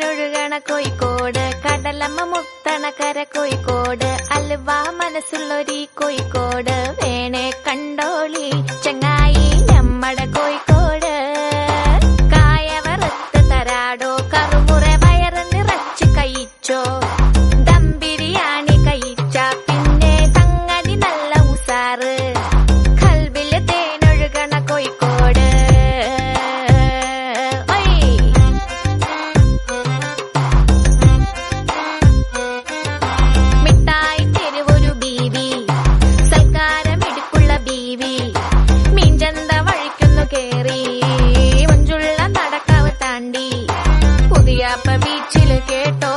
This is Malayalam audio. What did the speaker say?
തേനൊഴുകണ കോഴിക്കോട്, കടലമ്മ മുത്തണ കര കോഴിക്കോട്, അലുവ മനസ്സുള്ളൊരീ കോഴിക്കോട്, വേണേ കണ്ടോളി ചങ്ങായി നമ്മടെ കോഴിക്കോട്. കായ വറുത്ത് തരാടോ, കറുമുറ വയറ് നിറച്ച് കഴിച്ചോ, ദം ബിരിയാണി കഴിച്ച പിന്നെ സംഗതി നല്ല ഉസാറ്, കൽബില് തേനൊഴുകണ കോഴിക്കോട്. മിഠായി തെരുവൊരു ബീവി, സൽക്കാരമിടുക്കുള്ള ബീവി, മീൻചന്ത വഴിക്കുന്നു കേറി, മഞ്ചുള്ള നടക്കാവ് താണ്ടി, പുതിയാപ്പ ബീച്ചില് കേട്ടോ